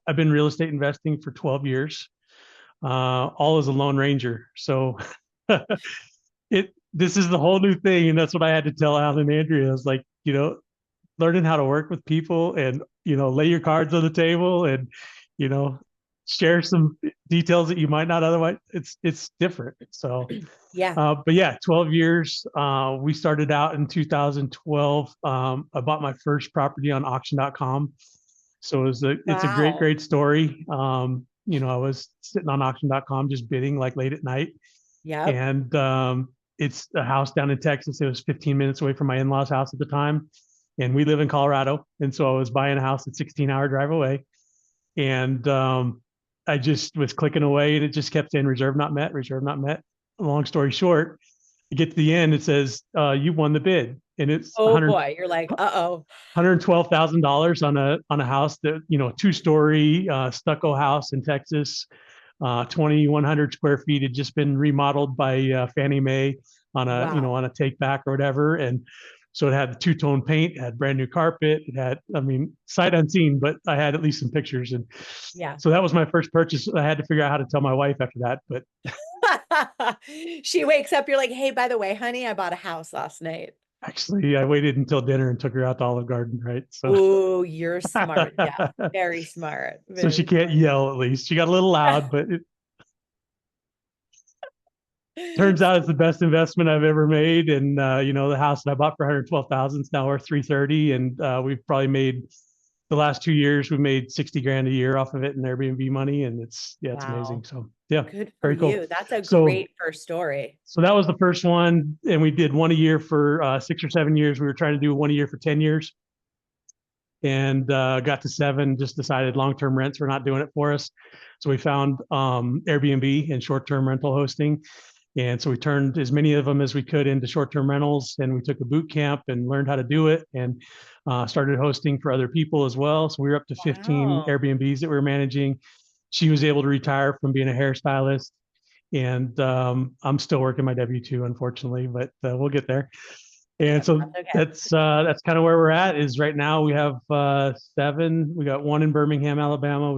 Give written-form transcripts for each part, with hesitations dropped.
I've been real estate investing for 12 years, all as a lone ranger. So this is the whole new thing. And that's what I had to tell Alan and Andrea. I was like, learning how to work with people and, lay your cards on the table and, you know, share some details that you might not otherwise. It's different. So, Yeah. but yeah, 12 years. We started out in 2012. I bought my first property on auction.com. So it's a great, Wow. great story. I was sitting on auction.com just bidding like late at night. Yep. And it's a house down in Texas. It was 15 minutes away from my in-laws' house at the time. And we live in Colorado. And so I was buying a house at 16-hour drive away. And I just was clicking away and it just kept saying reserve not met, reserve not met. Long story short, you get to the end, it says, you won the bid. And it's Oh boy. You're like, uh-oh. $112,000 on a house that, 2-story stucco house in Texas, 2,100 square feet, had just been remodeled by Fannie Mae on a Wow. on a take back or whatever. And so it had two-tone paint, it had brand new carpet, it had, I mean, sight unseen, but I had at least some pictures. And Yeah. so that was my first purchase. I had to figure out how to tell my wife after that, but She wakes up, you're like, hey, by the way, honey, I bought a house last night. actually I waited until dinner and took her out to Olive Garden, right? So Oh, you're smart, Jeff. Very smart. so she Very can't smart. yell. At least she got a little loud, but it turns out it's the best investment I've ever made. And the house that I bought for 112,000 is now worth 330, and we've probably made the last 2 years we've made 60 grand a year off of it in Airbnb money, and it's amazing. Wow. So yeah, Good for very cool. you. That's a So great first story. so that was the first one, and we did one a year for 6 or 7 years. We were trying to do one a year for 10 years, and got to seven. Just decided long-term rents were not doing it for us, so we found Airbnb and short-term rental hosting. And so we turned as many of them as we could into short-term rentals, and we took a boot camp and learned how to do it, and started hosting for other people as well. So we were up to 15 Wow. Airbnbs that we were managing. She was able to retire from being a hairstylist, and I'm still working my W-2, unfortunately, but we'll get there. And Yep, so that's okay. that's kind of where we're at. Is right now we have seven. We got one in Birmingham, Alabama.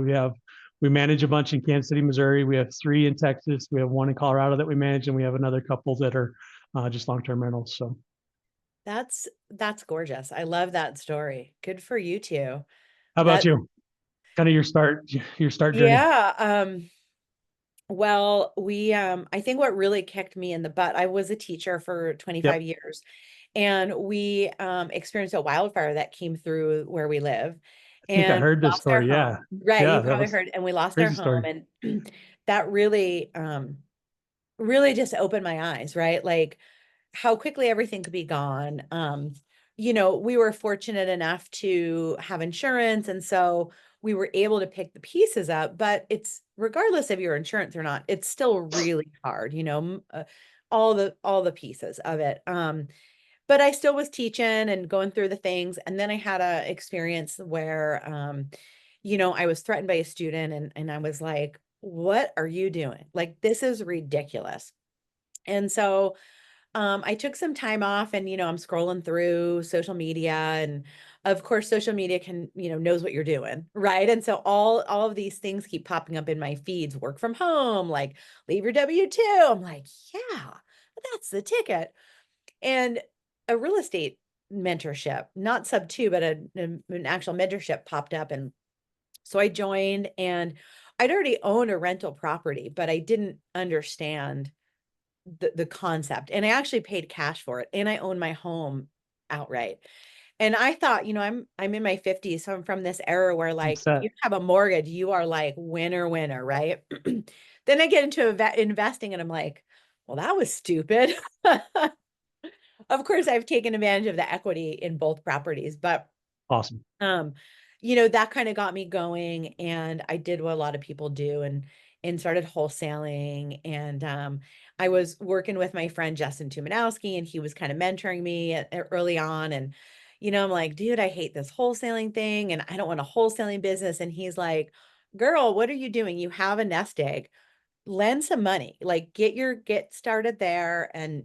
We manage a bunch in Kansas City, Missouri. We have three in Texas. We have one in Colorado that we manage, and we have another couple that are just long-term rentals. So, That's gorgeous. I love that story. Good for you too. how about That you? Kind of your start journey. yeah, well, I think what really kicked me in the butt, I was a teacher for 25 Yep, years, and we experienced a wildfire that came through where we live I think I and heard this lost our story. Yeah, home. Right, you yeah, that probably was heard, and we lost our crazy home, story. and that really just opened my eyes, right? Like how quickly everything could be gone. We were fortunate enough to have insurance, and so we were able to pick the pieces up, but it's regardless of your insurance or not, it's still really hard, all the pieces of it. But I still was teaching and going through the things, and then I had a experience where I was threatened by a student, and I was like, what are you doing? Like, this is ridiculous. And so I took some time off, and I'm scrolling through social media, and of course social media can, knows what you're doing, right? And so all of these things keep popping up in my feeds, work from home, like leave your W-2. I'm like, yeah, that's the ticket. And a real estate mentorship, not sub two, but an actual mentorship popped up, and so I joined, and I'd already owned a rental property, but I didn't understand the concept. And I actually paid cash for it, and I own my home outright. And I thought, I'm in my 50s, so I'm from this era where, I'm like, if set. you have a mortgage, you are like winner winner, right? Then I get into investing, and I'm like, well, that was stupid. Of course, I've taken advantage of the equity in both properties, but Awesome. um, that kind of got me going, and I did what a lot of people do, and started wholesaling. And I was working with my friend Justin Tumanowski, and he was kind of mentoring me early on. And I'm like, dude, I hate this wholesaling thing, and I don't want a wholesaling business. And he's like, girl, what are you doing? You have a nest egg. Lend some money, like get started there, and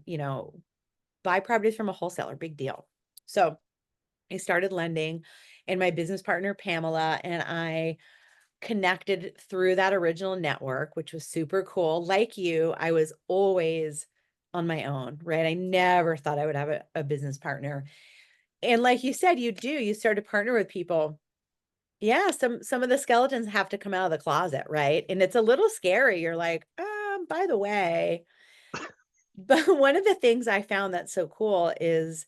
buy properties from a wholesaler. Big deal. So I started lending, and my business partner, Pamela, and I connected through that original network, which was super cool. Like you, I was always on my own, right? I never thought I would have a business partner. And like you said, you start to partner with people. Yeah, some of the skeletons have to come out of the closet, right? And it's a little scary. You're like, by the way, but one of the things I found that's so cool is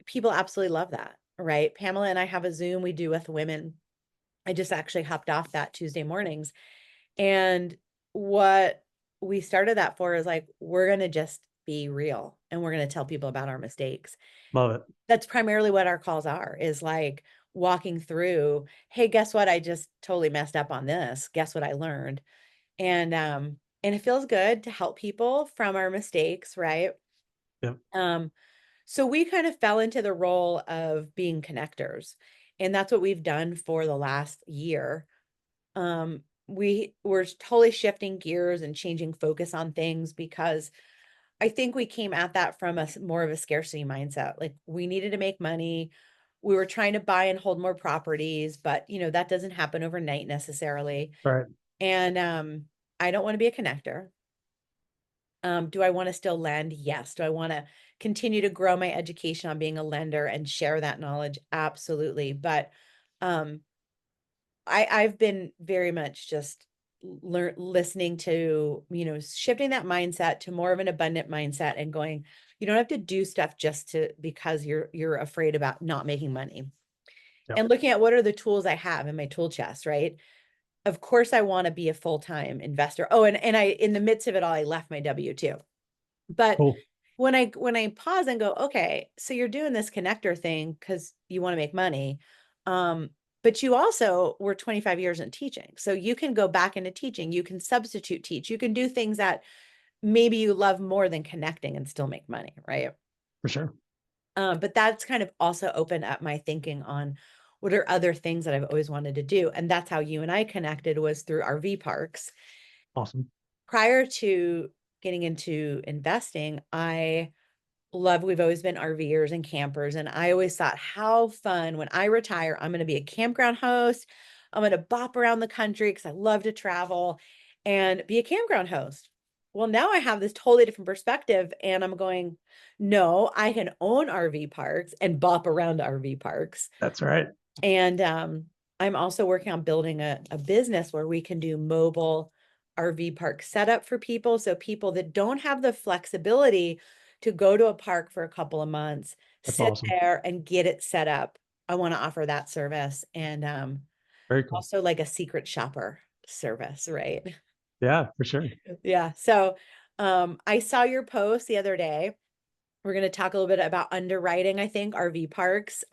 people absolutely love that, right? Pamela and I have a Zoom we do with women. I just actually hopped off that Tuesday mornings. And what we started that for is like, we're going to just be real and we're going to tell people about our mistakes. Love it. That's primarily what our calls are, is like walking through, hey, guess what? I just totally messed up on this. Guess what I learned? And it feels good to help people from our mistakes, right? Yep. So we kind of fell into the role of being connectors, and that's what we've done for the last year. We were totally shifting gears and changing focus on things because I think we came at that from more of a scarcity mindset. Like we needed to make money. We were trying to buy and hold more properties, but that doesn't happen overnight necessarily. Right. And I don't want to be a connector. Do I want to still lend? Yes. Do I want to continue to grow my education on being a lender and share that knowledge? Absolutely. But um, I've been very much just listening to, shifting that mindset to more of an abundant mindset and going, you don't have to do stuff just because you're afraid about not making money. Yep. And looking at what are the tools I have in my tool chest, right? Of course I want to be a full-time investor. Oh, and I, in the midst of it all, I left my W-2. But Cool. when I pause and go, okay, so you're doing this connector thing because you want to make money. But you also were 25 years in teaching. So you can go back into teaching, you can substitute teach, you can do things that maybe you love more than connecting and still make money, right? For sure. But that's kind of also opened up my thinking on what are other things that I've always wanted to do. And that's how you and I connected, was through RV parks. Awesome. Prior to getting into investing, we've always been RVers and campers. And I always thought, how fun, when I retire, I'm going to be a campground host. I'm going to bop around the country because I love to travel and be a campground host. Well, now I have this totally different perspective, and I'm going, no, I can own RV parks and bop around RV parks. That's right. And I'm also working on building a business where we can do mobile RV park setup for people. So people that don't have the flexibility to go to a park for a couple of months, That's sit awesome. there and get it set up. I want to offer that service. And Very cool. also like a secret shopper service, right? Yeah, for sure. Yeah. So I saw your post the other day. We're going to talk a little bit about underwriting, I think, RV parks,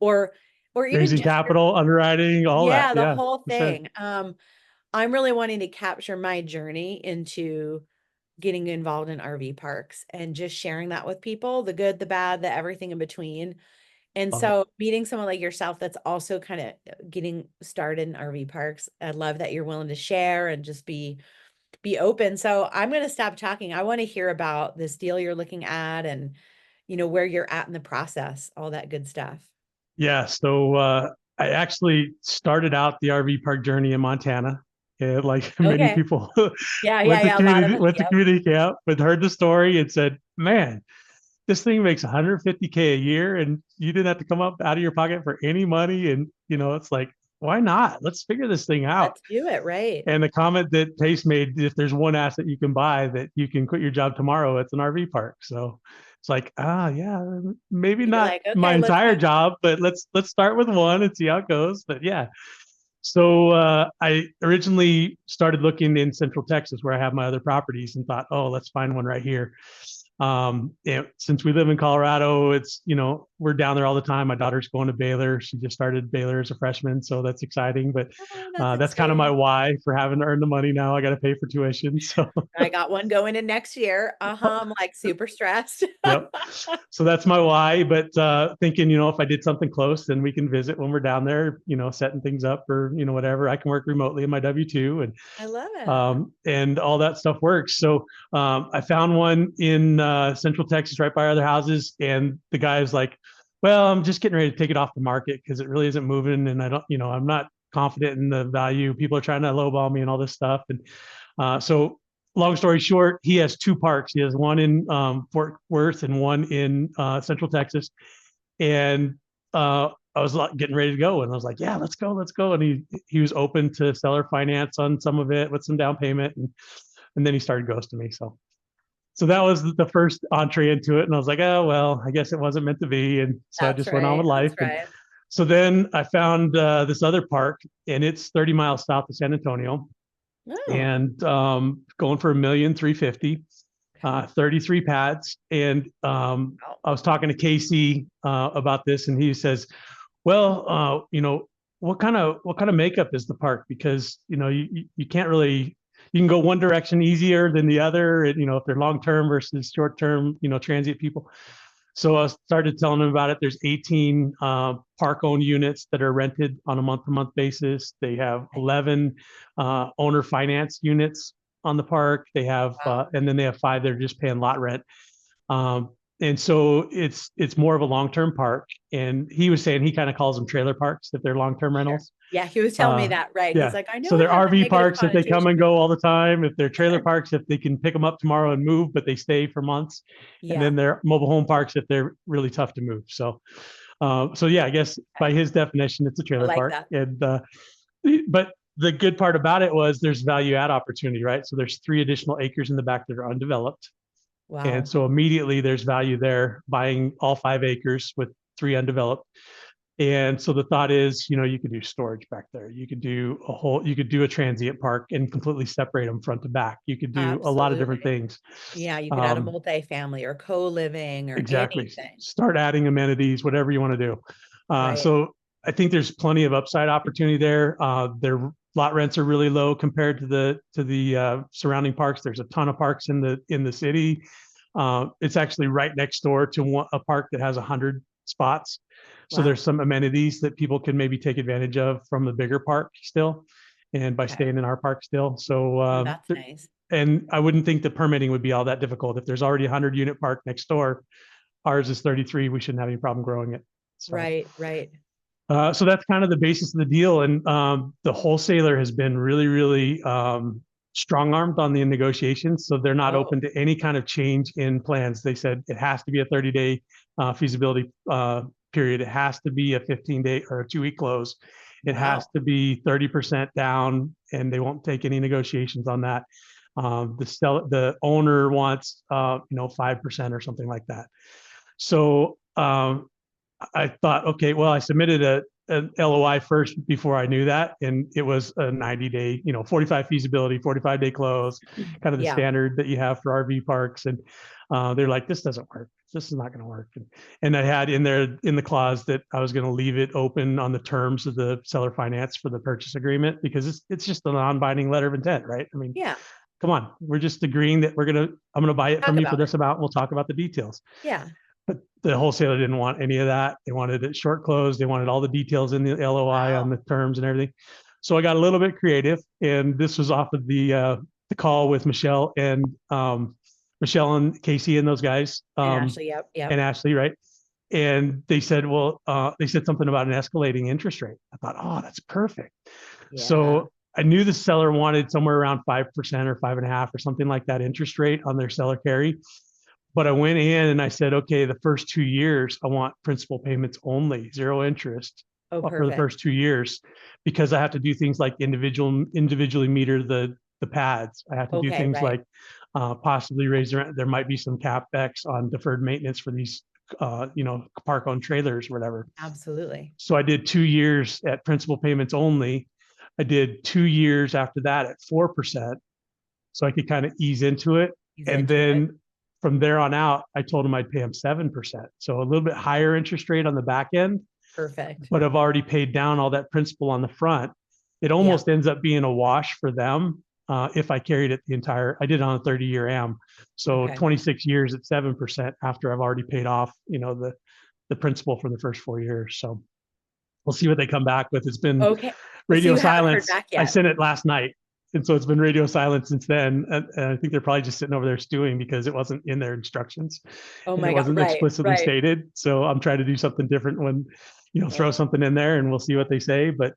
or even Raising just capital, underwriting, all that. yeah, the Yeah, whole for sure. thing. I'm really wanting to capture my journey into getting involved in RV parks and just sharing that with people, the good, the bad, the everything in between. And Love it. so meeting someone like yourself that's also kind of getting started in RV parks, I love that you're willing to share and just be open. So I'm going to stop talking. I want to hear about this deal you're looking at, and where you're at in the process, all that good stuff. Yeah. So I actually started out the RV park journey in Montana. And like many Okay. people Yeah, yeah, yeah. A lot of us. went to Yep. community camp, but heard the story and said, man, this thing makes 150K a year and you didn't have to come up out of your pocket for any money. And it's like, why not? Let's figure this thing out. Let's do it. Right. And the comment that Pace made, if there's one asset you can buy that you can quit your job tomorrow, it's an RV park. So it's like, yeah, maybe You're not like, my okay, let's entire go. job, but let's start with one and see how it goes. But yeah. So I originally started looking in Central Texas where I have my other properties and thought, oh, let's find one right here. Since we live in Colorado, it's, we're down there all the time. My daughter's going to Baylor. She just started Baylor as a freshman. So that's exciting, but Oh, that's that's kind of my exciting. why for having to earn the money now. I got to pay for tuition. So I got one going in next year. I'm like super stressed. yep. So that's my why. But thinking, if I did something close, then we can visit when we're down there, setting things up or, whatever. I can work remotely in my W-2 I love it. and all that stuff works. So I found one in Central Texas right by our other houses. And the guy's like, well, I'm just getting ready to take it off the market because it really isn't moving. And I don't, I'm not confident in the value. People are trying to lowball me and all this stuff. And so long story short, he has two parks. He has one in Fort Worth and one in Central Texas. And I was like getting ready to go, and I was like, "Yeah, let's go, let's go." And he was open to seller finance on some of it with some down payment, and then he started ghosting me. So that was the first entree into it, and I was like, "Oh well, I guess it wasn't meant to be." And so I That's just went on right. with life. That's And right. so then I found this other park, and it's 30 miles south of San Antonio, Oh, and going for 1,350,000, okay. 33 pads. And Wow. I was talking to Casey about this, and he says, "Well, what kind of makeup is the park? Because you can't really, you can go one direction easier than the other. And, if they're long term versus short term, transient people." So I started telling them about it. There's 18 park owned units that are rented on a month to month basis. They have Okay. 11 owner finance units on the park. They have, Wow. and then they have 5 that are just paying lot rent. Um, and so it's more of a long term park. And he was saying he kind of calls them trailer parks if they're long term Sure. rentals. Yeah, he was telling me Uh, that, right? He's yeah. like, I know So it they're has a RV negative parks if they come connotation, and but go all the time. If they're trailer sure. parks, if they can pick them up tomorrow and move, but they stay for months. And Yeah. then they're mobile home parks if they're really tough to move. So yeah, I guess by Okay. his definition, it's a I trailer like park. that. And but the good part about it was there's value add opportunity, right? So there's 3 additional acres in the back that are undeveloped. And Wow. so immediately there's value there buying all 5 acres with 3 undeveloped. And so the thought is, you could do storage back there. You could do a transient park and completely separate them front to back. You could do a lot of different Absolutely. things. Yeah, you could add a Um, multifamily or co-living or exactly. anything, Start adding amenities, whatever you want to do. right? So I think there's plenty of upside opportunity there. Their lot rents are really low compared to the surrounding parks. There's a ton of parks in the city. It's actually right next door to a park that has 100 spots. So there's Wow. some amenities that people can maybe take advantage of from the bigger park still, and by Okay. staying in our park still. So Oh, that's nice. and I wouldn't think the permitting would be all that difficult. If there's already a 100-unit park next door, ours is 33. We shouldn't have any problem growing it. So Right, right. so that's kind of the basis of the deal. And the wholesaler has been really, really strong armed on the negotiations. So they're not Oh, open to any kind of change in plans. They said it has to be a 30-day feasibility period. It has to be a 15-day or a 2-week close. It has wow. to be 30% down, and they won't take any negotiations on that. The owner wants 5% or something like that. So I thought, okay, well, I submitted an LOI first before I knew that. And it was a 90-day, 45 feasibility, 45-day close, kind of the Yeah. standard that you have for RV parks. And they're like, this doesn't work. This is not going to work. And I had in there in the clause that I was going to leave it open on the terms of the seller finance for the purchase agreement, because it's just a non-binding letter of intent, right? I mean, Yeah. come on, we're just agreeing that I'm going to buy it Talk from you for about it. this amount. We'll talk about the details. Yeah. But the wholesaler didn't want any of that. They wanted it short closed. They wanted all the details in the LOI on Wow. the terms and everything. So I got a little bit creative, and this was off of the call with Michelle and Casey and those guys, And Ashley, yep, and yep. Ashley, right? And they said, well, they said something about an escalating interest rate. I thought, oh, that's perfect. Yeah. So I knew the seller wanted somewhere around 5% or 5.5% or something like that interest rate on their seller carry. But I went in and I said, okay, the first 2 years, I want principal payments only, zero interest Oh, for the perfect. first 2 years, because I have to do things like individually meter the pads. I have to do Okay, things right. like possibly raise the rent. There might be some capex on deferred maintenance for these, park owned trailers, or whatever. Absolutely. So I did 2 years at principal payments only. I did 2 years after that at 4%, so I could kind of ease into it. He's And into it. then from there on out, I told him I'd pay him 7%. So a little bit higher interest rate on the back end, Perfect. but I've already paid down all that principal on the front. It Yeah. almost ends up being a wash for them if I carried it I did it on a 30-year AM. So Okay. 26 years at 7% after I've already paid off, the principal for the first 4 years. So we'll see what they come back with. It's been Okay. So radio you haven't heard silence. back I yet. sent it last night. And so it's been radio silence since then. And I think they're probably just sitting over there stewing because it wasn't in their instructions Oh and it my God. wasn't Right, explicitly right. stated. So I'm trying to do something different when, throw Oh, something in there, and we'll see what they say. But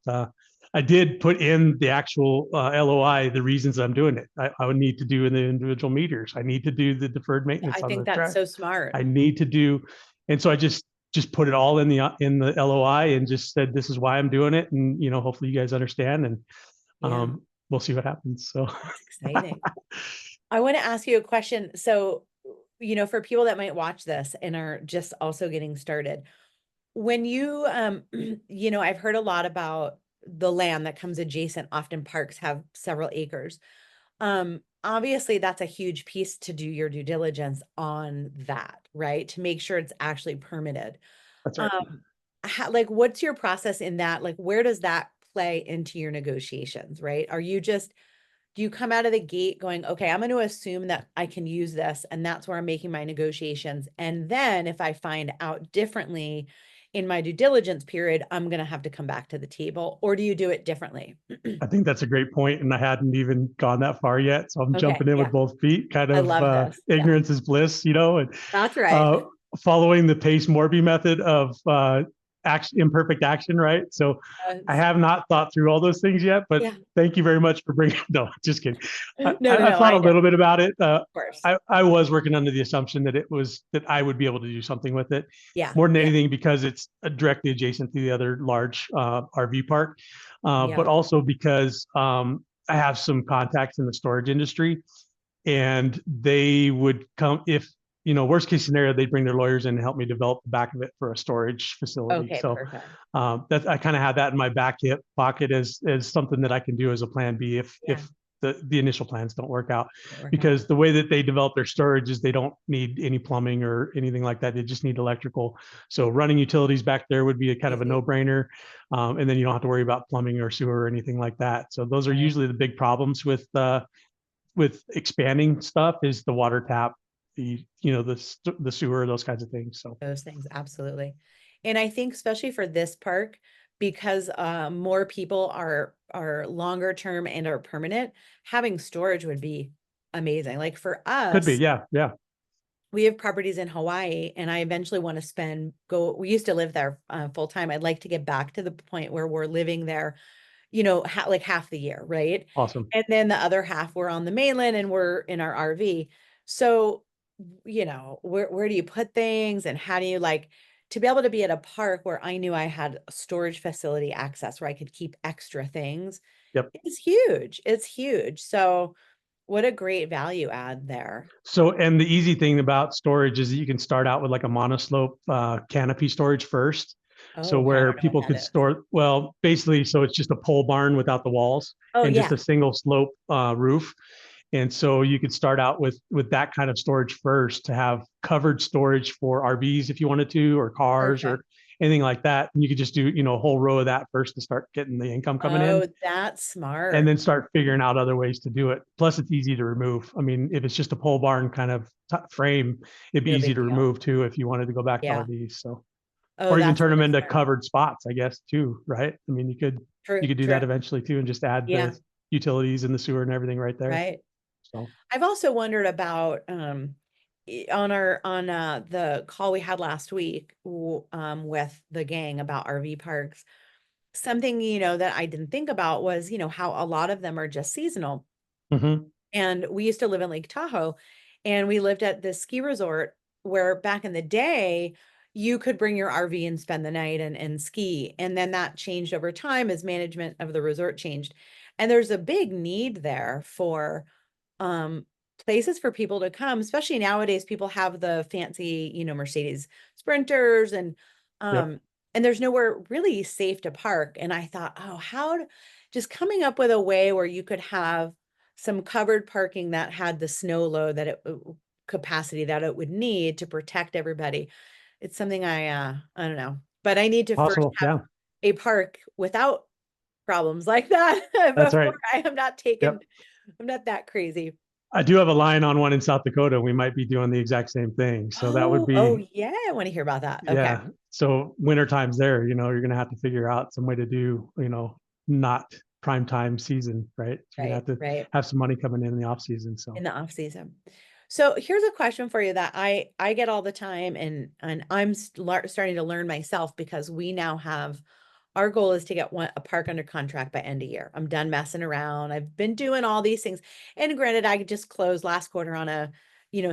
I did put in the actual LOI, the reasons I'm doing it. I would need to do in the individual meters. I need to do the deferred maintenance I on think the that's track. so smart. I need to do, and so I just put it all in the LOI and just said, this is why I'm doing it. And, hopefully you guys understand, and Yeah, we'll see what happens. So that's exciting. I want to ask you a question. So, for people that might watch this and are just also getting started, when you, I've heard a lot about the land that comes adjacent. Often parks have several acres. Obviously that's a huge piece to do your due diligence on that, right? To make sure it's actually permitted. that's right. Um, like, what's your process in that? Like, where does that play into your negotiations, right? Do you come out of the gate going, okay, I'm going to assume that I can use this, and that's where I'm making my negotiations. And then if I find out differently in my due diligence period, I'm going to have to come back to the table, or do you do it differently? I think that's a great point, and I hadn't even gone that far yet. So I'm Okay, jumping in yeah, with both feet. Kind I of love this. Yeah, ignorance is bliss, and that's right. uh, following the Pace Morby method of imperfect action, right? So I Yes. have not thought through all those things yet, but Yeah. thank you very much for bringing. No, just kidding. No, no, I no, thought I a know, of little bit about it. course. I was working under the assumption that I would be able to do something with it, Yeah, more than yeah, anything because it's directly adjacent to the other large RV park, yeah. but also because I have some contacts in the storage industry, and they would come if worst case scenario, they'd bring their lawyers in and help me develop the back of it for a storage facility. Okay, So perfect. that I kind of had that in my back hip pocket as something that I can do as a plan B Yeah, if the initial plans don't work out, don't work out. because the way that they develop their storage is they don't need any plumbing or anything like that. They just need electrical. So running utilities back there would be a kind of a Easy. no-brainer. And then you don't have to worry about plumbing or sewer or anything like that. So those are Right. usually the big problems with expanding stuff, is the water tap, the sewer, those kinds of things. So Those things, absolutely. And I think especially for this park, because more people are longer term and are permanent, having storage would be amazing. Like for could be, us, yeah, yeah, we have properties in Hawaii, and I eventually want to we used to live there full time. I'd like to get back to the point where we're living there, like half the year, right? awesome. And then the other half we're on the mainland and we're in our RV. So, where do you put things, and how do you like to be able to be at a park where I knew I had a storage facility access where I could keep extra things? Yep. It's huge. It's huge. So, what a great value add there. So, and the easy thing about storage is that you can start out with like a monoslope canopy storage first. Oh, So okay. I where don't know what people that could is. store, well, basically, so it's just a pole barn without the walls Oh, and just yeah. a single slope roof. And so you could start out with that kind of storage first to have covered storage for RVs if you wanted to, or cars or Perfect. anything like that. And you could just do, a whole row of that first to start getting the income coming in, Oh, that's and smart. then start figuring out other ways to do it. Plus, it's easy to remove. I mean, if it's just a pole barn kind of frame, it'd be No easy big to deal. remove too if you wanted to go back to Yeah. RVs. So, Oh, or even that's turn them really into smart. covered spots, I guess too, right? I mean, you True, could do true. that eventually too, and just add Yeah, the utilities and the sewer and everything right there. right. So, I've also wondered about on the call we had last week with the gang about RV parks. Something, that I didn't think about was, how a lot of them are just seasonal. mhm, And we used to live in Lake Tahoe, and we lived at this ski resort where back in the day you could bring your RV and spend the night and ski. And then that changed over time as management of the resort changed. And there's a big need there for um places for people to come, especially nowadays. People have the fancy, Mercedes Sprinters, yep, um and there's nowhere really safe to park. And I thought, oh, just coming up with a way where you could have some covered parking that had the snow load capacity that it would need to protect everybody. It's something I don't know, but I need to first possible, have yeah, a park without problems like that that's before right. I am not taken. Yep. I'm not that crazy. I do have a line on one in South Dakota. We might be doing the exact same thing. So that would Oh, be, yeah, I want to hear about that. Okay. yeah. So winter times there, you're going to have to figure out some way to do, not prime time season, right? So you're going Right, to have to right. have some money coming in the off season. In So, the off season. So here's a question for you that I get all the time, and I'm starting to learn myself because we now have our goal is to get a park under contract by end of year. I'm done messing around. I've been doing all these things. And granted, I just closed last quarter on a,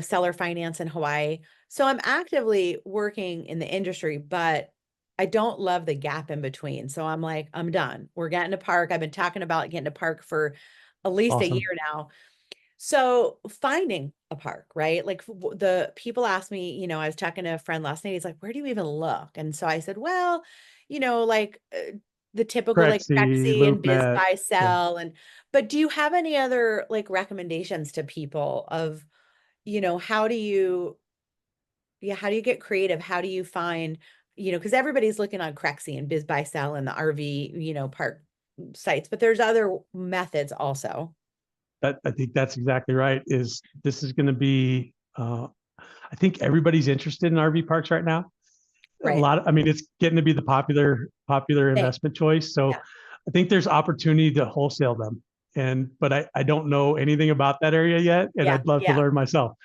seller finance in Hawaii. So I'm actively working in the industry, but I don't love the gap in between. So I'm like, I'm done. We're getting a park. I've been talking about getting a park for at least a Awesome. year now. So finding a park, right? Like the people asked me, I was talking to a friend last night. He's like, where do you even look? And so I said, well, like the typical like Crexy, Prexy and Biz LoopNet. Buy Yeah. Sell. But do you have any other like recommendations to people of, how do you, yeah, how do you get creative? How do you find, because everybody's looking on Crexy and Biz Buy Sell and the RV, park sites, but there's other methods also. I think that's exactly right. This is going to be, I think everybody's interested in RV parks right now. Right. I mean, it's getting to be the popular Thanks. investment choice. So Yeah. I think there's opportunity to wholesale them. But I don't know anything about that area yet. And Yeah. I'd love to Yeah. learn myself.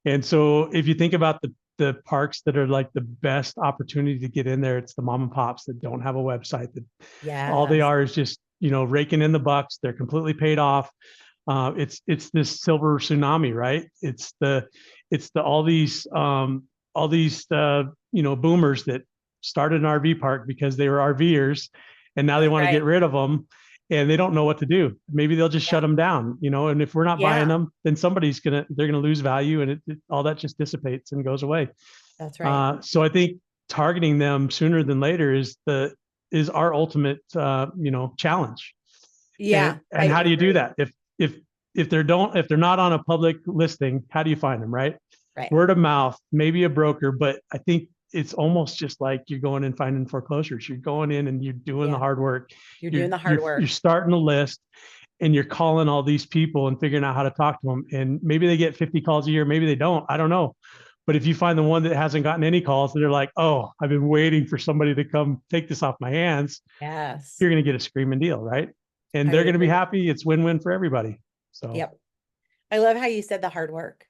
And so if you think about the parks that are like the best opportunity to get in there, it's the mom and pops that don't have a website, that all they Yes. are is just, raking in the bucks. They're completely paid off. It's this silver tsunami, right? It's the all these boomers that started an RV park because they were RVers, and now they That's want to get right. rid of them, and they don't know what to do. Maybe they'll just shut Yeah. them down, And if we're not buying Yeah. them, then they're gonna lose value, and all that just dissipates and goes away. That's right. So I think targeting them sooner than later is our ultimate challenge. Yeah. And I how do you do agree. that? If they're not on a public listing, how do you find them, right? Right. Word of mouth, maybe a broker, but I think it's almost just like you're going and finding foreclosures. You're going in and you're doing the Yeah. hard work. You're You're doing the you're hard you're work. starting a list, and you're calling all these people and figuring out how to talk to them. And maybe they get 50 calls a year, maybe they don't. I don't know. But if you find the one that hasn't gotten any calls, and they're like, "Oh, I've been waiting for somebody to come take this off my hands," Yes. you're going to get a screaming deal, right? And I they're going to be agree. happy. It's win-win for everybody. So Yep. I love how you said the hard work,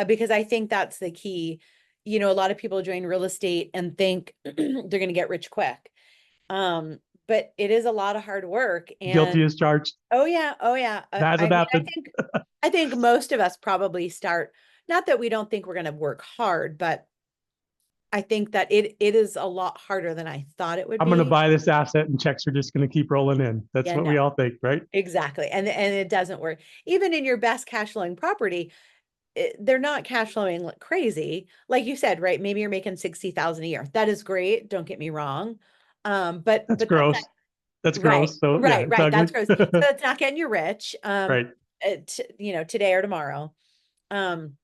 because I think that's the key. A lot of people join real estate and think they're going to get rich quick. But it is a lot of hard work. guilty And as charged. oh yeah, oh yeah. I Hasn't mean, happened. I think most of us probably start, not that we don't think we're going to work hard, but I think that it is a lot harder than I thought it would I'm going to be. buy this asset and checks are just going to keep rolling in. That's Yeah, what we no, all think, right? exactly. And it doesn't work. Even in your best cash flowing property, they're not cash flowing like crazy. Like you said, right? Maybe you're making 60,000 a year. That is great. Don't get me wrong. That's But that's not gross. That's right. gross. So yeah, Right, it's right. ugly. That's gross. So that's not getting you rich. Right. Today or tomorrow. Um,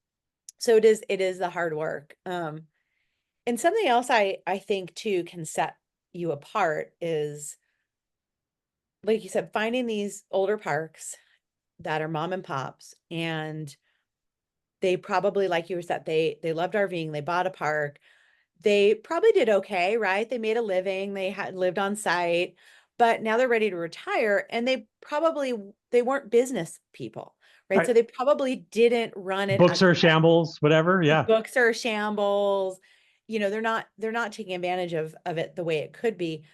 so it is the hard work. And something else I think too can set you apart is, like you said, finding these older parks that are mom and pops, and they probably, like you said, they loved RVing, they bought a park, they probably did okay, right? They made a living, they had lived on site, but now they're ready to retire, and they weren't business people, right? Right. So they probably didn't run it Books as are shambles, whatever. the Yeah. books are shambles. They're not taking advantage of it the way it could be.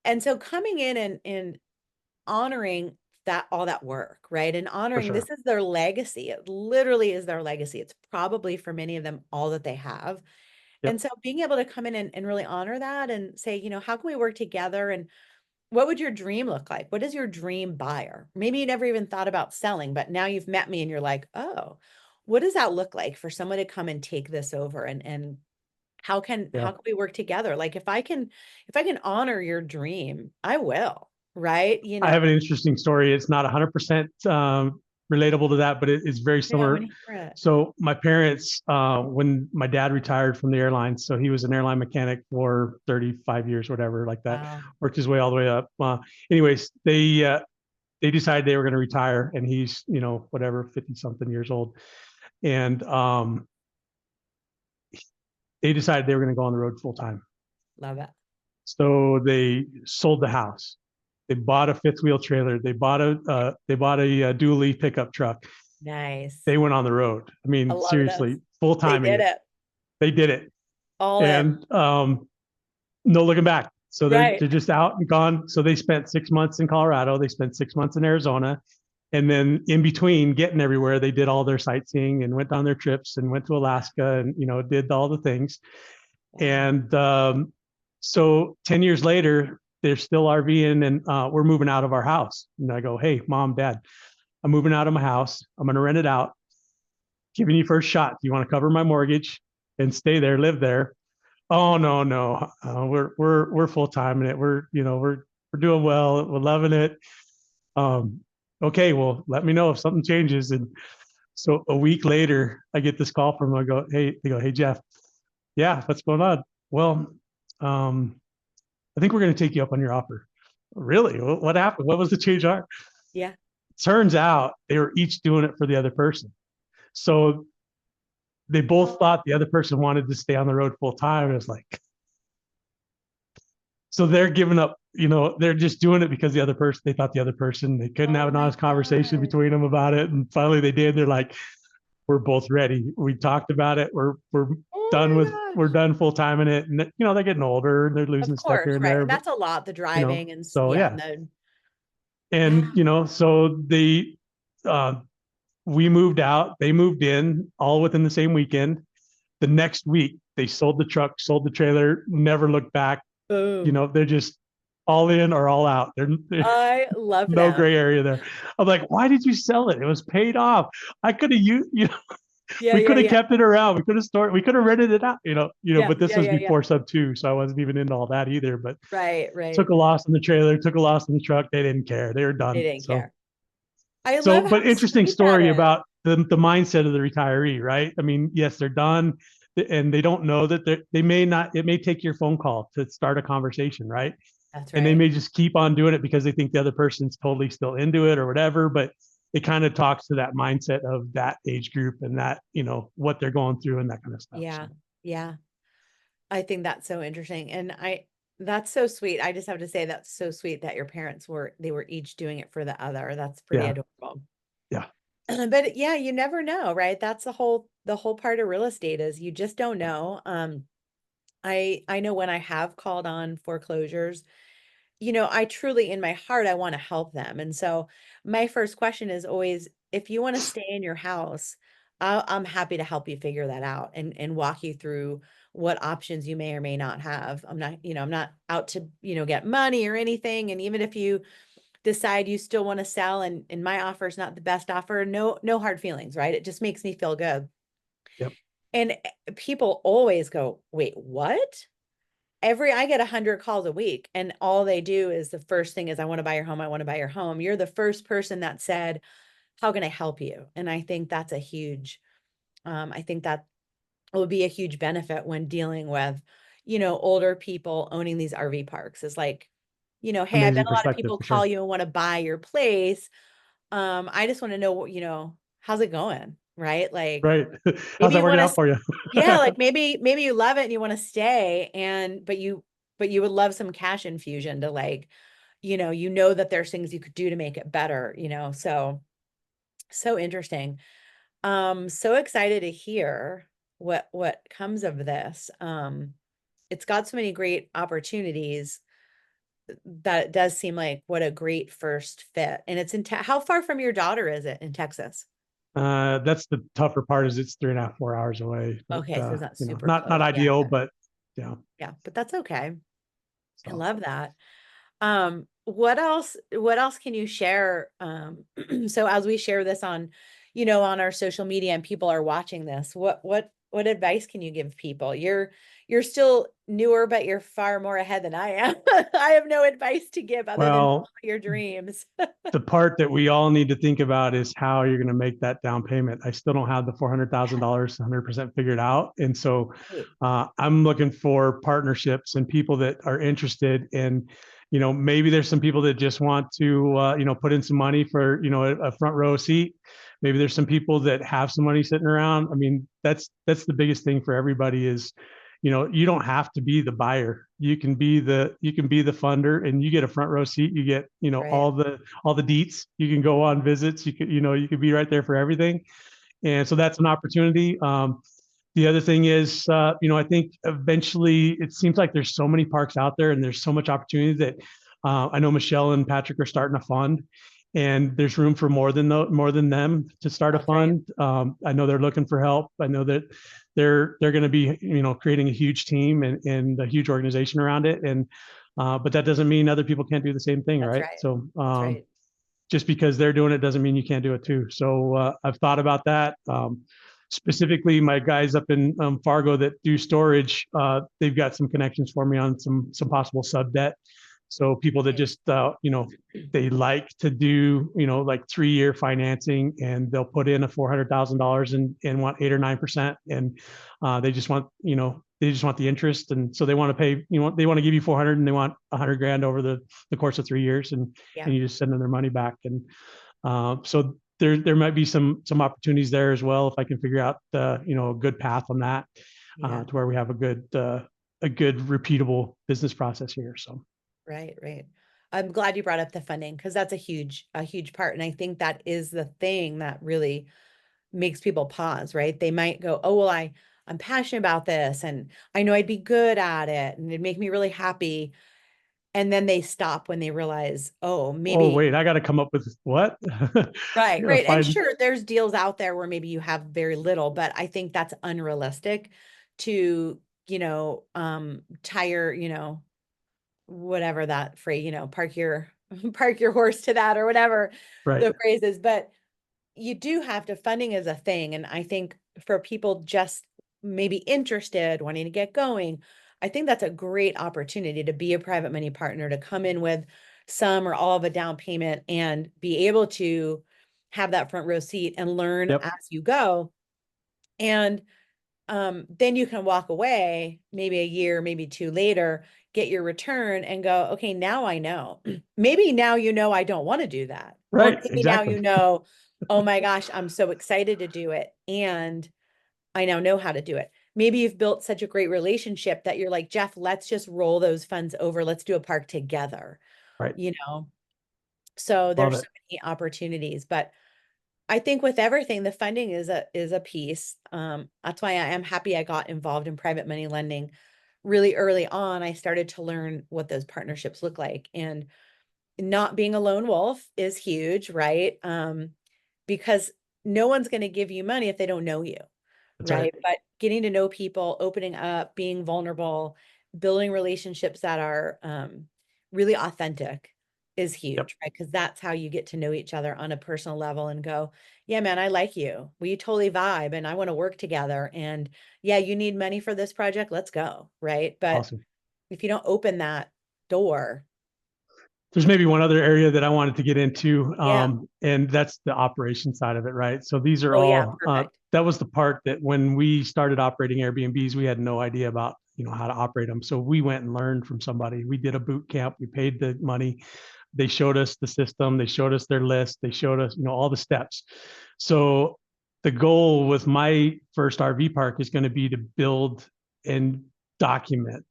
And so coming in and honoring that all that work, right? And For honoring sure. this is their legacy. It literally is their legacy. It's probably for many of them all that they have. And Yep. so being able to come in and really honor that and say, how can we work together? And what would your dream look like? What is your dream buyer? Maybe you never even thought about selling, but now you've met me and you're like, oh, what does that look like for someone to come and take this over? And how can Yeah. we work together? Like if I can honor your dream, I will, right? I have an interesting story. It's not 100% relatable to that, but it's very Yeah, similar. when you hear it. So my parents, when my dad retired from the airlines, so he was an airline mechanic for 35 years, whatever, like that, Wow. worked his way all the way up. Anyways, they decided they were going to retire, and he's whatever 50 something years old, and they decided they were going to go on the road full time. Love it. So they sold the house. They bought a fifth wheel trailer. They bought a dually pickup truck. Nice. They went on the road. I I mean, love this. seriously, full They time did again. it. They did it, All in. and no looking back. So Right. they're just out and gone. So they spent 6 months in Colorado. They spent 6 months in Arizona. And then in between getting everywhere, they did all their sightseeing and went on their trips and went to Alaska and, did all the things. Wow. And so 10 years later, they're still RVing and we're moving out of our house. And I go, hey, mom, dad, I'm moving out of my house. I'm going to rent it out. Giving you first shot. Do you want to cover my mortgage and stay there, live there? Oh, no, no. We're full time in it. We're doing well. We're loving it. Um, okay, well, let me know if something changes. And so a week later, I get this call from them. They go, hey, Jeff, yeah, what's going on? Well, um, I think we're going to take you up on your offer. Really? What happened? What was the change? Yeah. Turns out they were each doing it for the other person. So they both thought the other person wanted to stay on the road full time. It was like, so they're giving up, they're just doing it because they thought the other person, they couldn't have Oh an my honest conversation God. between them about it. And finally they did. They're like, we're both ready. We talked about it. Oh my We're gosh. done full time in it. And they're getting older and they're Of losing stuff course, here and right. there, And but that's a lot, the driving and so yeah, yeah. and the And, wow. so uh, we moved out, they moved in all within the same weekend. The next week, they sold the truck, sold the trailer, never looked back. Boom. They're just all in or all out. They're I love no them. gray area there. I'm like, why did you sell it? It was paid off. I could have used, Yeah, we yeah, could have yeah. kept it around. We could have rented it out, Yeah, but this yeah, was yeah, yeah. before sub two. So I wasn't even into all that either, but Right, took right. a loss on the trailer, took a loss on the truck. They didn't care. They were They done. didn't So, care. I love how but interesting sweet that story is. about the mindset of the retiree, right? I mean, yes, they're done and they don't know that they may not, it may take your phone call to start a conversation, right? That's And they right. may just keep on doing it because they think the other person's totally still into it or whatever. But it kind of talks to that mindset of that age group and that, what they're going through and that kind of stuff. Yeah. So, Yeah. I think that's so interesting. And that's so sweet. I just have to say that's so sweet that your parents they were each doing it for the other. That's pretty yeah. adorable. Yeah. But yeah, you never know, right? That's the whole part of real estate is you just don't know. I know when I have called on foreclosures, I truly in my heart I want to help them. And so my first question is always if you want to stay in your house, I'm happy to help you figure that out and walk you through what options you may or may not have. I'm not out to, get money or anything. And even if you decide you still want to sell and my offer is not the best offer, no hard feelings, right? It just makes me feel good. Yep. And people always go, wait, what? I get 100 calls a week and all they do is the first thing is, I want to buy your home. I want to buy your home. You're the first person that said, how can I help you? And I think that's I think that will be a huge benefit when dealing with, older people owning these RV parks is like, hey, I bet Amazing a lot of perspective people for call sure. you and want to buy your place. I just want to know, how's it going? Right. Like Right. How's maybe that you working want out to, for you? yeah, like maybe you love it and you want to stay but you would love some cash infusion to like, that there's things you could do to make it better, so interesting. So excited to hear what comes of this. It's got so many great opportunities that it does seem like what a great first fit. And it's how far from your daughter is it in Texas? That's the tougher part is it's 3.5, 4 hours away, but, Okay, so it's not super not close. Yeah, ideal, but yeah. yeah, but that's okay. I So, love that. What else can you share? So as we share this on, on our social media and people are watching this, what advice can you give people? You're still newer, but you're far more ahead than I am. I have no advice to give other than well, follow your dreams. the part that we all need to think about is how you're going to make that down payment. I still don't have the $400,000 100% figured out. And so Right, I'm looking for partnerships and people that are interested in, maybe there's some people that just want to, put in some money for, a front row seat. Maybe there's some people that have some money sitting around. I mean, that's the biggest thing for everybody is, you don't have to be the buyer. You can be the funder and you get a front row seat. You get, right. all the deets. You can go on visits. You could be right there for everything. And so that's an opportunity. The other thing is, I think eventually it seems like there's so many parks out there and there's so much opportunity that I know Michelle and Patrick are starting a fund, and there's room for more than them to start a That's right. fund. I know they're looking for help. I know that they're going to be, creating a huge team and a huge organization around it. And but that doesn't mean other people can't do the same thing, That's right? right. So That's right. just because they're doing it doesn't mean you can't do it too. So I've thought about that. Specifically, my guys up in Fargo that do storage, they've got some connections for me on some possible sub debt. So people that Nice. just they like to do like 3-year financing, and they'll put in a $400,000 and want 8 or 9%, and they just want the interest, and so they want to pay they want to give you 400 and they want 100 grand over the course of 3 years, Yeah. and you just send them their money back. And so there might be some opportunities there as well if I can figure out a good path on that, Yeah. to where we have a good repeatable business process here. So Right, right. I'm glad you brought up the funding because that's a huge part. And I think that is the thing that really makes people pause, right? They might go, oh, well, I'm passionate about this and I know I'd be good at it and it'd make me really happy. And then they stop when they realize, oh, oh maybe, wait, I got to come up with what? I right, gotta right. And find sure, there's deals out there where maybe you have very little, but I think that's unrealistic to, tire, whatever that phrase, park your park your horse to that or whatever right. the phrase is. But you do have to, funding is a thing. And I think for people just maybe interested, wanting to get going, I think that's a great opportunity to be a private money partner, to come in with some or all of a down payment and be able to have that front row seat and learn Yep. as you go. And then you can walk away maybe a year, maybe two later, get your return and go, okay, now I know. Maybe now I don't want to do that. Or Right. maybe now Exactly. oh my gosh, I'm so excited to do it. And I now know how to do it. Maybe you've built such a great relationship that you're like, Jeff, let's just roll those funds over. Let's do a park together, Right. you know? So Love there's it. so many opportunities, but I think with everything, the funding is a piece. That's why I am happy I got involved in private money lending really early on. I started to learn what those partnerships look like, and not being a lone wolf is huge, right? Because no one's going to give you money if they don't know you, That's right. right? But getting to know people, opening up, being vulnerable, building relationships that are really authentic is Yep. huge, right? Because that's how you get to know each other on a personal level and go, yeah, man, I like you. We totally vibe and I want to work together. And yeah, you need money for this project. Let's go, right? But Awesome. if you don't open that door, There's maybe one other area that I wanted to get into, yeah. and that's the operation side of it, right? So these are Oh, yeah, all, perfect. that was the part that when we started operating Airbnbs, we had no idea about, how to operate them. So we went and learned from somebody. We did a boot camp. We paid the money. They showed us the system. They showed us their list. They showed us, all the steps. So the goal with my first RV park is going to be to build and document,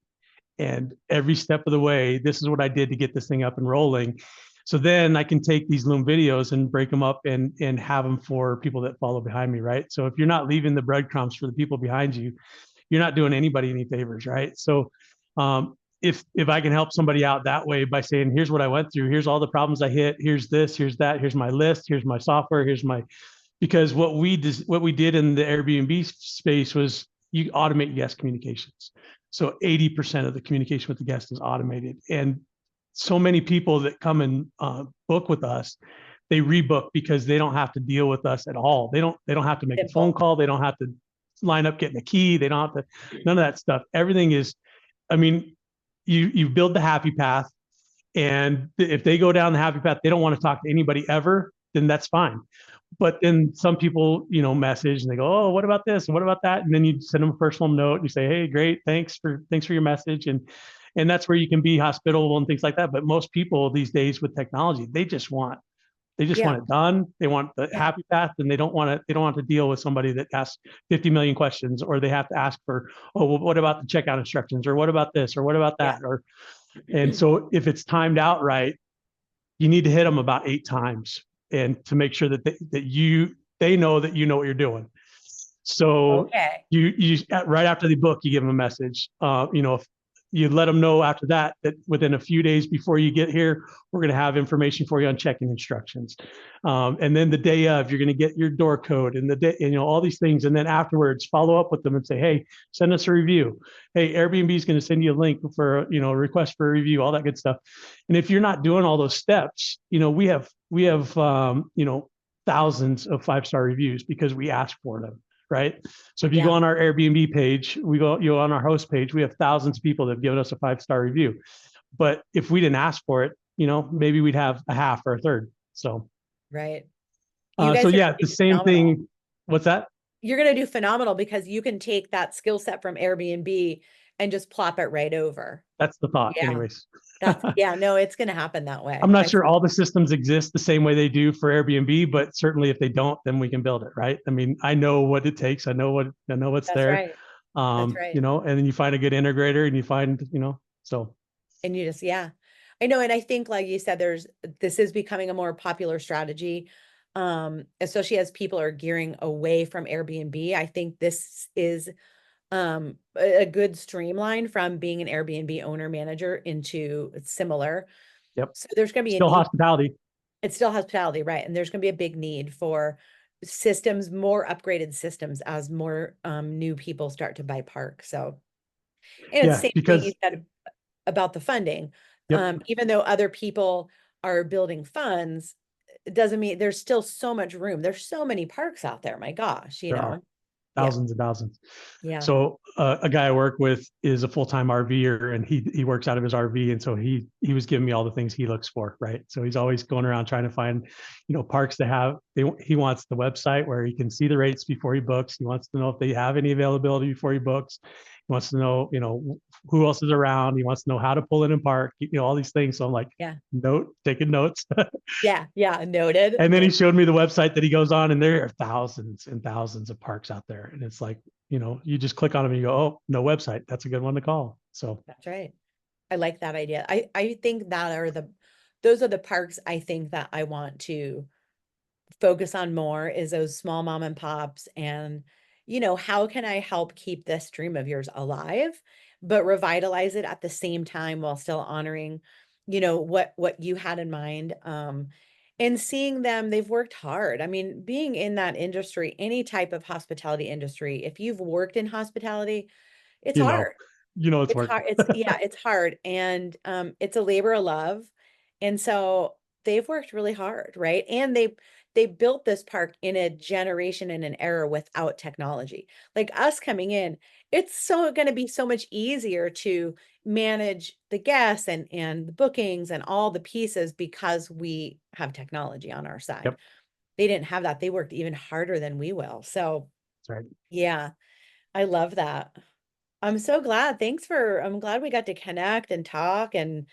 and every step of the way, this is what I did to get this thing up and rolling. So then I can take these Loom videos and break them up and have them for people that follow behind me, right? So if you're not leaving the breadcrumbs for the people behind you, you're not doing anybody any favors, right? So if I can help somebody out that way by saying, here's what I went through, here's all the problems I hit, here's this, here's that, here's my list, here's my software, here's my, because what we did in the Airbnb space was you automate guest communications. So 80% of the communication with the guest is automated. And so many people that come and book with us, they rebook because they don't have to deal with us at all. They don't have to make a phone Simple. call. They don't have to line up getting a key. They don't have to, none of that stuff. Everything is, I mean, you build the happy path. And if they go down the happy path, they don't want to talk to anybody ever, then that's fine. But then some people, message and they go, oh, what about this? And what about that? And then you send them a personal note and you say, hey, great. Thanks for your message. And that's where you can be hospitable and things like that. But most people these days with technology, they just Yeah. want it done. They want the Yeah. happy path, and they don't want to deal with somebody that asks 50 million questions, or they have to ask for, oh, well, what about the checkout instructions? Or what about this? Or what about Yeah. that? And so if it's timed out right, you need to hit them about 8 times, and to make sure that they know that you know what you're doing. So Okay. you right after the book, you give them a message. If you let them know after that within a few days before you get here, we're going to have information for you on checking instructions. And then the day of, you're going to get your door code and the day, all these things. And then afterwards, follow up with them and say, hey, send us a review. Hey, Airbnb is going to send you a link for, a request for a review, all that good stuff. And if you're not doing all those steps, we have thousands of 5-star reviews because we ask for them. Right. So if you go on our Airbnb page, you on our host page, we have thousands of people that have given us a 5-star review. But if we didn't ask for it, maybe we'd have a half or a third. So, Right. You guys so are yeah, the doing same phenomenal. thing. What's that? You're going to do phenomenal because you can take that skill set from Airbnb and just plop it right over. That's the thought Yeah. anyways. No, it's going to happen that way. I'm not sure all the systems exist the same way they do for Airbnb, but certainly if they don't, then we can build it. Right. I mean, I know what it takes. I know what's That's there. right. That's right. And then you find a good integrator and you find, so. And you just, yeah, I know. And I think, like you said, this is becoming a more popular strategy, especially as people are gearing away from Airbnb. I think this is a good streamline from being an Airbnb owner manager into similar. Yep. So there's going to be a Still need. hospitality. It's still hospitality, right? And there's going to be a big need for systems, more upgraded systems as more new people start to buy park. So, and it's Yeah, the same thing you because said about the funding. yep. Even though other people are building funds, it doesn't mean there's still so much room. There's so many parks out there. My gosh, There are Yeah. thousands and thousands. Yeah. So a guy I work with is a full-time RVer, and he works out of his RV, and so he was giving me all the things he looks for, right? So he's always going around trying to find, parks to have. He wants the website where he can see the rates before he books. He wants to know if they have any availability before he books. He wants to know, who else is around. He wants to know how to pull in and park. All these things. So I'm like, Yeah. taking notes. Yeah. Noted. And then he showed me the website that he goes on, and there are thousands and thousands of parks out there. And it's like, you just click on them and you go, oh, no website. That's a good one to call. So That's right. I like that idea. I think those are the parks I think that I want to focus on more, is those small mom and pops. And, how can I help keep this dream of yours alive, but revitalize it at the same time while still honoring, what you had in mind. And seeing them, they've worked hard. I mean, being in that industry, any type of hospitality industry, if you've worked in hospitality, it's you know, hard. it's It's work. hard. It's hard. And it's a labor of love. And so they've worked really hard, right? And they built this park in a generation and an era without technology. Like us coming in, it's so going to be so much easier to manage the guests and the bookings and all the pieces because we have technology on our side. Yep. They didn't have that. They worked even harder than we will. So That's right. yeah, I love that. I'm so glad. I'm glad we got to connect and talk. And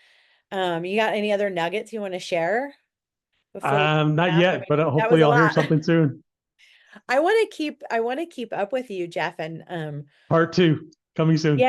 you got any other nuggets you want to share before we Not wrap? I yet, mean, but that was hopefully a I'll hear lot. something soon. I want to keep up with you, Jeff. And Part 2 coming soon. yeah.